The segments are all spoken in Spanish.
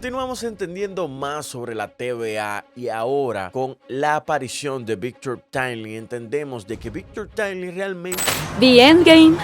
Continuamos entendiendo más sobre la TVA y ahora con la aparición de Victor Timely entendemos de que Victor Timely realmente The Endgame,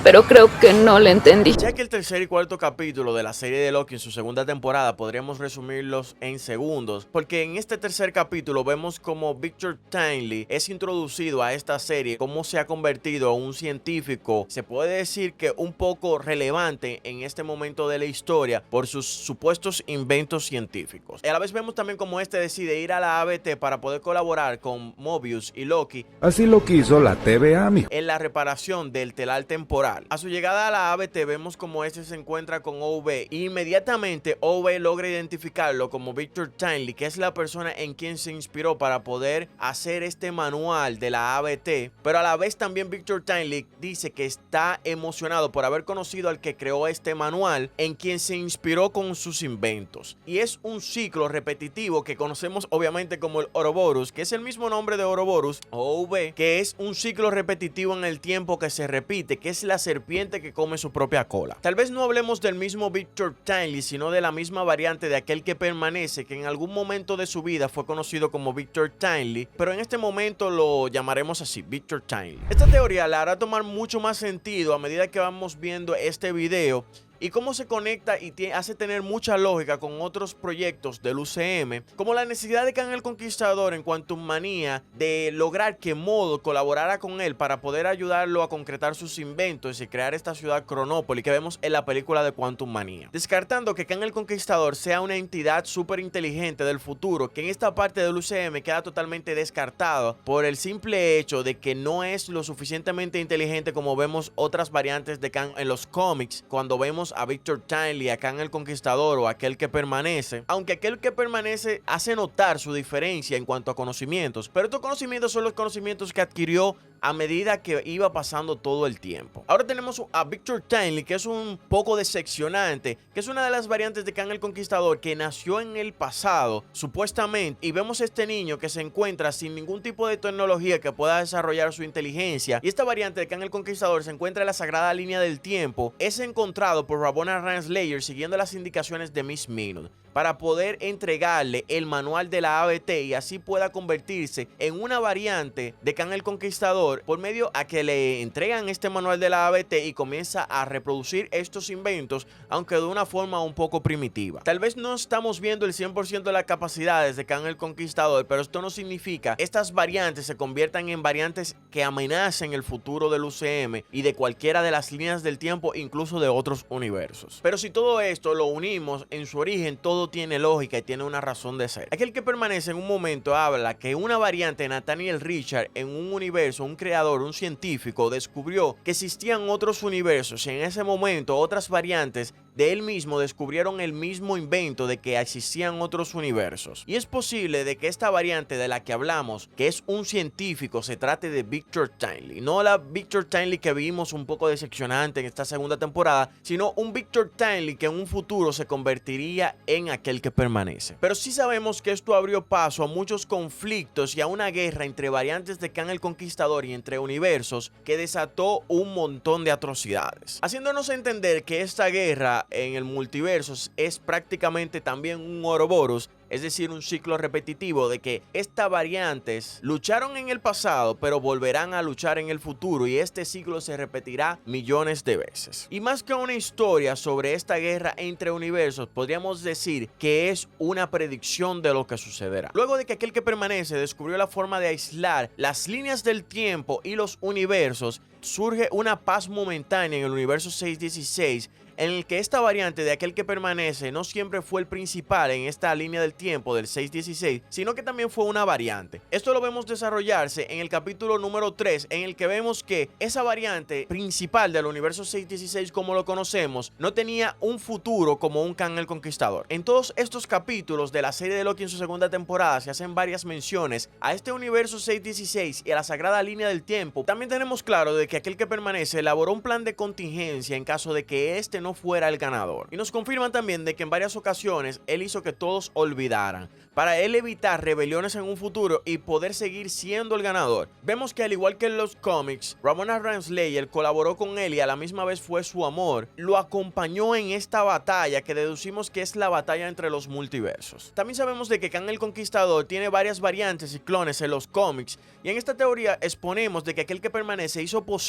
pero creo que no le entendí. Ya que el tercer y cuarto capítulo de la serie de Loki en su segunda temporada podríamos resumirlos en segundos, porque en este tercer capítulo vemos como Victor Timely es introducido a esta serie, cómo se ha convertido en un científico, se puede decir que un poco relevante en este momento de la historia por sus supuestos inventos científicos. Y a la vez vemos también cómo este decide ir a la ABT para poder colaborar con Mobius y Loki. Así lo quiso la TVA, mijo. En la reparación del telar temporal. A su llegada a la ABT vemos como este se encuentra con OV e inmediatamente OV logra identificarlo como Victor Timely, que es la persona en quien se inspiró para poder hacer este manual de la ABT, pero a la vez también Victor Timely dice que está emocionado por haber conocido al que creó este manual, en quien se inspiró con sus inventos. Y es un ciclo repetitivo que conocemos obviamente como el Ouroboros, que es el mismo nombre de Ouroboros, OV, que es un ciclo repetitivo en el tiempo que se repite, que es la serpiente que come su propia cola. Tal vez no hablemos del mismo Victor Timely, sino de la misma variante de aquel que permanece, que en algún momento de su vida fue conocido como Victor Timely, pero en este momento lo llamaremos así, Victor Timely. Esta teoría la hará tomar mucho más sentido a medida que vamos viendo este video y cómo se conecta y hace tener mucha lógica con otros proyectos del UCM, como la necesidad de Kang el Conquistador en Quantum Manía de lograr que MODOK colaborara con él para poder ayudarlo a concretar sus inventos y crear esta ciudad Cronópolis que vemos en la película de Quantum Manía. Descartando que Kang el Conquistador sea una entidad súper inteligente del futuro, que en esta parte del UCM queda totalmente descartado por el simple hecho de que no es lo suficientemente inteligente como vemos otras variantes de Kang en los cómics, cuando vemos a Victor Timely, a Kang el Conquistador o aquel que permanece, aunque aquel que permanece hace notar su diferencia en cuanto a conocimientos, pero estos conocimientos son los conocimientos que adquirió a medida que iba pasando todo el tiempo. Ahora tenemos a Victor Timely, que es un poco decepcionante, que es una de las variantes de Kang el Conquistador que nació en el pasado, supuestamente, y vemos a este niño que se encuentra sin ningún tipo de tecnología que pueda desarrollar su inteligencia, y esta variante de Kang el Conquistador se encuentra en la sagrada línea del tiempo, es encontrado por Ravonna Renslayer siguiendo las indicaciones de Miss Minute para poder entregarle el manual de la ABT y así pueda convertirse en una variante de Kang el Conquistador por medio a que le entregan este manual de la ABT y comienza a reproducir estos inventos, aunque de una forma un poco primitiva. Tal vez no estamos viendo el 100% de las capacidades de Kang el Conquistador, pero esto no significa que estas variantes se conviertan en variantes que amenacen el futuro del UCM y de cualquiera de las líneas del tiempo, incluso de otros universos. Pero si todo esto lo unimos en su origen, todo tiene lógica y tiene una razón de ser. Aquel que permanece en un momento habla que una variante de Nathaniel Richard en un universo, un creador, un científico, descubrió que existían otros universos y en ese momento otras variantes de él mismo descubrieron el mismo invento de que existían otros universos. Y es posible de que esta variante de la que hablamos, que es un científico, se trate de Victor Timely. No la Victor Timely que vimos un poco decepcionante en esta segunda temporada, sino un Victor Timely que en un futuro se convertiría en aquel que permanece. Pero sí sabemos que esto abrió paso a muchos conflictos y a una guerra entre variantes de Kang el Conquistador y entre universos que desató un montón de atrocidades, haciéndonos entender que esta guerra en el multiverso es prácticamente también un Ouroboros, es decir, un ciclo repetitivo de que estas variantes lucharon en el pasado, pero volverán a luchar en el futuro y este ciclo se repetirá millones de veces. Y más que una historia sobre esta guerra entre universos, podríamos decir que es una predicción de lo que sucederá. Luego de que aquel que permanece descubrió la forma de aislar las líneas del tiempo y los universos, surge una paz momentánea en el universo 616, en el que esta variante de aquel que permanece no siempre fue el principal en esta línea del tiempo del 616, sino que también fue una variante. Esto lo vemos desarrollarse en el capítulo número 3, en el que vemos que esa variante principal del universo 616 como lo conocemos, no tenía un futuro como un Kang el Conquistador. En todos estos capítulos de la serie de Loki en su segunda temporada se hacen varias menciones a este universo 616 y a la sagrada línea del tiempo. También tenemos claro de que que aquel que permanece elaboró un plan de contingencia en caso de que este no fuera el ganador. Y nos confirman también de que en varias ocasiones él hizo que todos olvidaran, para él evitar rebeliones en un futuro y poder seguir siendo el ganador. Vemos que al igual que en los cómics, Ramona Renslayer colaboró con él y a la misma vez fue su amor, lo acompañó en esta batalla que deducimos que es la batalla entre los multiversos. También sabemos de que Kang el Conquistador tiene varias variantes y clones en los cómics, y en esta teoría exponemos de que aquel que permanece hizo posible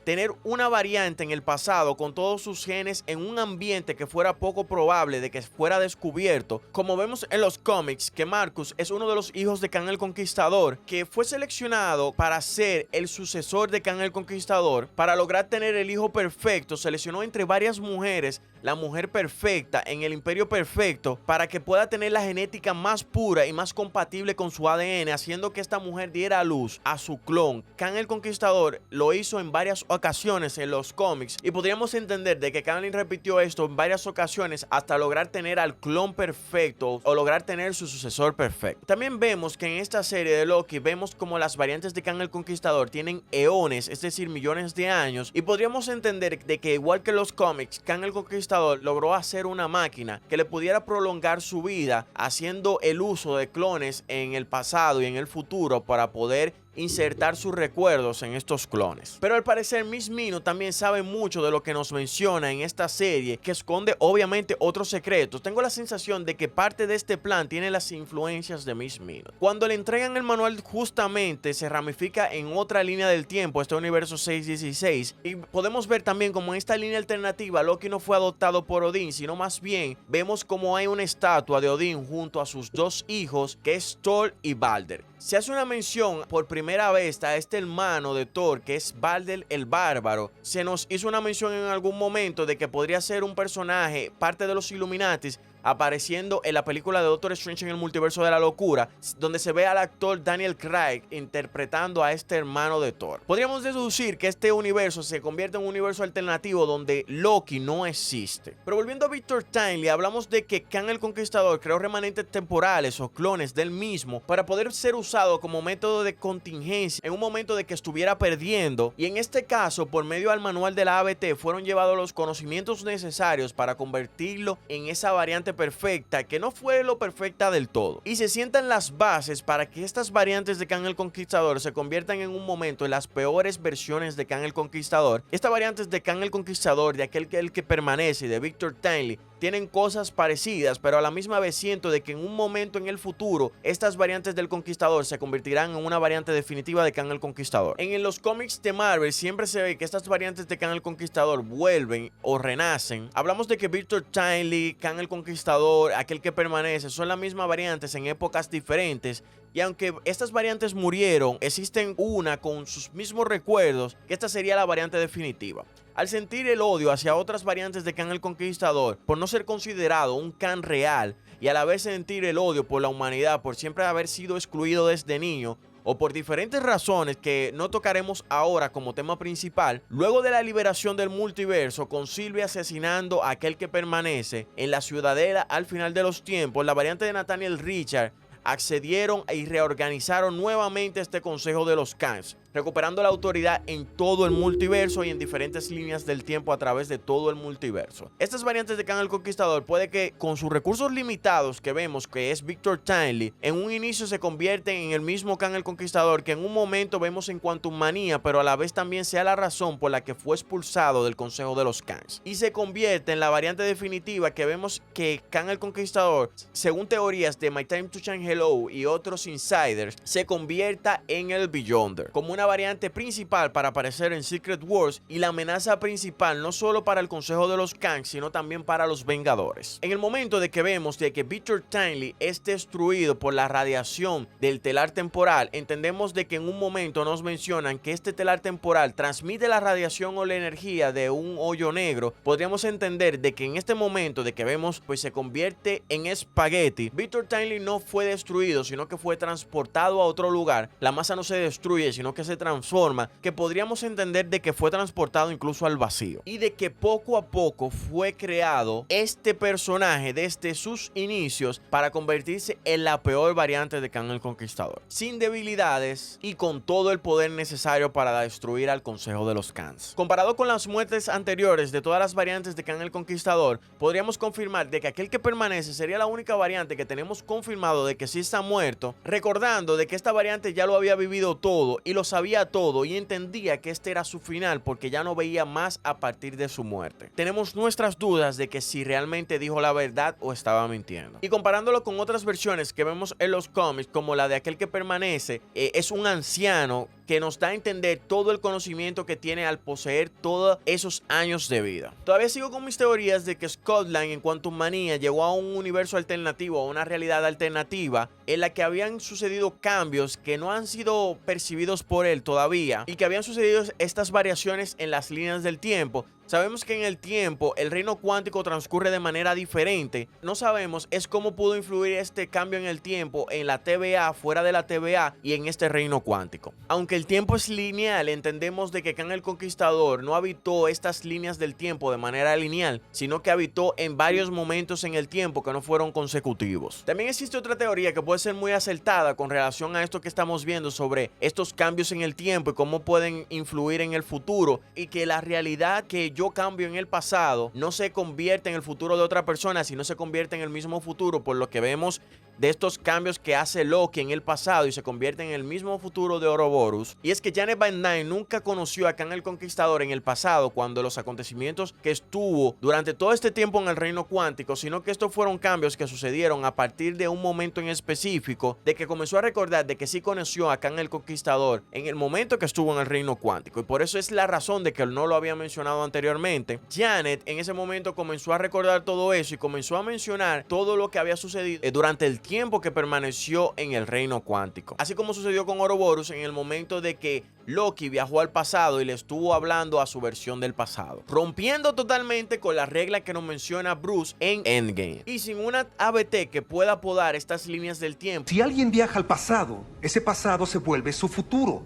tener una variante en el pasado con todos sus genes en un ambiente que fuera poco probable de que fuera descubierto, como vemos en los cómics que Marcus es uno de los hijos de Kang el Conquistador, que fue seleccionado para ser el sucesor de Kang el Conquistador. Para lograr tener el hijo perfecto, seleccionó entre varias mujeres la mujer perfecta en el imperio perfecto para que pueda tener la genética más pura y más compatible con su ADN, haciendo que esta mujer diera a luz a su clon. Kang el Conquistador lo hizo en varias ocasiones en los cómics, y podríamos entender de que Kang repitió esto en varias ocasiones hasta lograr tener al clon perfecto o lograr tener su sucesor perfecto. También vemos que en esta serie de Loki vemos como las variantes de Kang el Conquistador tienen eones, es decir, millones de años, y podríamos entender de que igual que los cómics, Kang el Conquistador logró hacer una máquina que le pudiera prolongar su vida haciendo el uso de clones en el pasado y en el futuro para poder insertar sus recuerdos en estos clones. Pero al parecer Miss Minutes también sabe mucho de lo que nos menciona en esta serie, que esconde obviamente otros secretos. Tengo la sensación de que parte de este plan tiene las influencias de Miss Minutes. Cuando le entregan el manual, justamente se ramifica en otra línea del tiempo, este universo 616, y podemos ver también como en esta línea alternativa Loki no fue adoptado por Odín, sino más bien vemos como hay una estatua de Odín junto a sus dos hijos, que es Thor y Balder. Se hace una mención por primera vez a este hermano de Thor, que es Balder el Bárbaro. Se nos hizo una mención en algún momento de que podría ser un personaje, parte de los Illuminatis, apareciendo en la película de Doctor Strange en el Multiverso de la Locura, donde se ve al actor Daniel Craig interpretando a este hermano de Thor. Podríamos deducir que este universo se convierte en un universo alternativo donde Loki no existe. Pero volviendo a Victor Timely, hablamos de que Kang el Conquistador creó remanentes temporales o clones del mismo para poder ser usado como método de contingencia en un momento de que estuviera perdiendo, y en este caso por medio del manual de la ABT fueron llevados los conocimientos necesarios para convertirlo en esa variante perfecta, que no fue lo perfecta del todo, y se sientan las bases para que estas variantes de Kang el Conquistador se conviertan en un momento en las peores versiones de Kang el Conquistador. Estas variantes de Kang el Conquistador, de aquel que permanece, de Victor Timely, tienen cosas parecidas, pero a la misma vez siento de que en un momento en el futuro estas variantes del Conquistador se convertirán en una variante definitiva de Kang el Conquistador. En los cómics de Marvel siempre se ve que estas variantes de Kang el Conquistador vuelven o renacen. Hablamos de que Victor Timely, Kang el Conquistador, aquel que permanece, son las mismas variantes en épocas diferentes. Y aunque estas variantes murieron, existen una con sus mismos recuerdos, que esta sería la variante definitiva. Al sentir el odio hacia otras variantes de Kang el Conquistador por no ser considerado un Kang real, y a la vez sentir el odio por la humanidad por siempre haber sido excluido desde niño, o por diferentes razones que no tocaremos ahora como tema principal, luego de la liberación del multiverso, con Sylvie asesinando a aquel que permanece en la ciudadela al final de los tiempos, la variante de Nathaniel Richard accedieron y reorganizaron nuevamente este consejo de los Kangs, recuperando la autoridad en todo el multiverso y en diferentes líneas del tiempo a través de todo el multiverso. Estas variantes de Kang el Conquistador puede que con sus recursos limitados que vemos que es Victor Timely, en un inicio se convierten en el mismo Kang el Conquistador que en un momento vemos en Quantum Manía, pero a la vez también sea la razón por la que fue expulsado del consejo de los Kangs, y se convierte en la variante definitiva que vemos que Kang el Conquistador, según teorías de My Time to Shine Hello y otros insiders, se convierta en el Beyonder, como una variante principal para aparecer en Secret Wars y la amenaza principal no solo para el consejo de los Kangs, sino también para los Vengadores. En el momento de que vemos de que Victor Timely es destruido por la radiación del telar temporal, entendemos de que en un momento nos mencionan que este telar temporal transmite la radiación o la energía de un hoyo negro. Podríamos entender de que en este momento de que vemos pues se convierte en espagueti, Victor Timely no fue destruido, sino que fue transportado a otro lugar. La masa no se destruye, sino que se se transforma, que podríamos entender de que fue transportado incluso al vacío y de que poco a poco fue creado este personaje desde sus inicios para convertirse en la peor variante de Kang el Conquistador, sin debilidades y con todo el poder necesario para destruir al Consejo de los Kangs. Comparado con las muertes anteriores de todas las variantes de Kang el Conquistador, podríamos confirmar de que aquel que permanece sería la única variante que tenemos confirmado de que sí está muerto, recordando de que esta variante ya lo había vivido todo y lo sabía todo y entendía que este era su final porque ya no veía más a partir de su muerte. Tenemos nuestras dudas de que si realmente dijo la verdad o estaba mintiendo. Y comparándolo con otras versiones que vemos en los cómics, como la de aquel que permanece, es un anciano que nos da a entender todo el conocimiento que tiene al poseer todos esos años de vida. Todavía sigo con mis teorías de que Scott Lang en Quantum Manía llegó a un universo alternativo, a una realidad alternativa en la que habían sucedido cambios que no han sido percibidos por él todavía y que habían sucedido estas variaciones en las líneas del tiempo. Sabemos que en el tiempo el reino cuántico transcurre de manera diferente. No sabemos es cómo pudo influir este cambio en el tiempo en la TVA, fuera de la TVA y en este reino cuántico. Aunque el tiempo es lineal, entendemos de que Kang el Conquistador no habitó estas líneas del tiempo de manera lineal, sino que habitó en varios momentos en el tiempo que no fueron consecutivos. También existe otra teoría que puede ser muy acertada con relación a esto que estamos viendo sobre estos cambios en el tiempo y cómo pueden influir en el futuro, y que la realidad que yo cambio en el pasado no se convierte en el futuro de otra persona, sino se convierte en el mismo futuro, por lo que vemos de estos cambios que hace Loki en el pasado y se convierte en el mismo futuro de Ouroboros. Y es que Janet Van Dyne nunca conoció a Kang el Conquistador en el pasado, cuando los acontecimientos que estuvo durante todo este tiempo en el reino cuántico, sino que estos fueron cambios que sucedieron a partir de un momento en específico, de que comenzó a recordar de que sí conoció a Kang el Conquistador en el momento que estuvo en el reino cuántico, y por eso es la razón de que él no lo había mencionado anteriormente. Janet en ese momento comenzó a recordar todo eso y comenzó a mencionar todo lo que había sucedido durante el tiempo que permaneció en el reino cuántico, así como sucedió con Ouroboros en el momento de que Loki viajó al pasado y le estuvo hablando a su versión del pasado, rompiendo totalmente con la regla que nos menciona Bruce en Endgame. Y sin una ABT que pueda podar estas líneas del tiempo, si alguien viaja al pasado, ese pasado se vuelve su futuro,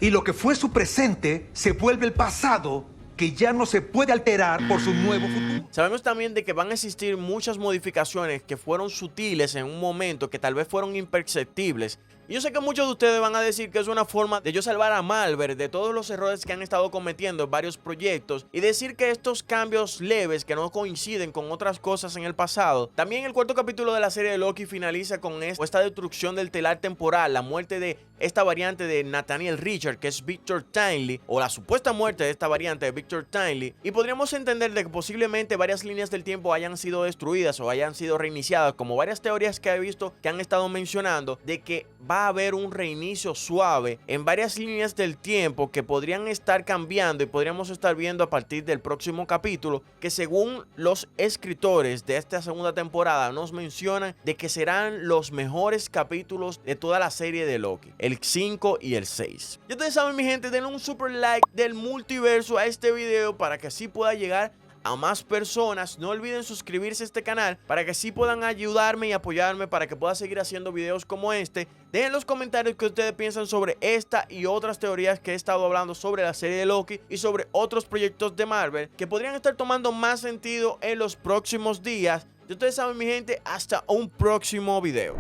y lo que fue su presente se vuelve el pasado, que ya no se puede alterar por su nuevo futuro. Sabemos también de que van a existir muchas modificaciones que fueron sutiles en un momento, que tal vez fueron imperceptibles. Y yo sé que muchos de ustedes van a decir que es una forma de yo salvar a Marvel de todos los errores que han estado cometiendo en varios proyectos, y decir que estos cambios leves que no coinciden con otras cosas en el pasado. También el cuarto capítulo de la serie de Loki finaliza con esta destrucción del telar temporal, la muerte de esta variante de Nathaniel Richard, que es Victor Timely, o la supuesta muerte de esta variante de Victor Timely, y podríamos entender de que posiblemente varias líneas del tiempo hayan sido destruidas o hayan sido reiniciadas, como varias teorías que he visto que han estado mencionando, de que va a haber un reinicio suave en varias líneas del tiempo que podrían estar cambiando y podríamos estar viendo a partir del próximo capítulo, que según los escritores de esta segunda temporada nos mencionan de que serán los mejores capítulos de toda la serie de Loki, el 5 y el 6. Ya ustedes saben, mi gente, denle un super like del multiverso a este video para que así pueda llegar a más personas. No olviden suscribirse a este canal para que así puedan ayudarme y apoyarme para que pueda seguir haciendo videos como este. Dejen en los comentarios qué ustedes piensan sobre esta y otras teorías que he estado hablando sobre la serie de Loki y sobre otros proyectos de Marvel que podrían estar tomando más sentido en los próximos días. Y ustedes saben, mi gente, hasta un próximo video.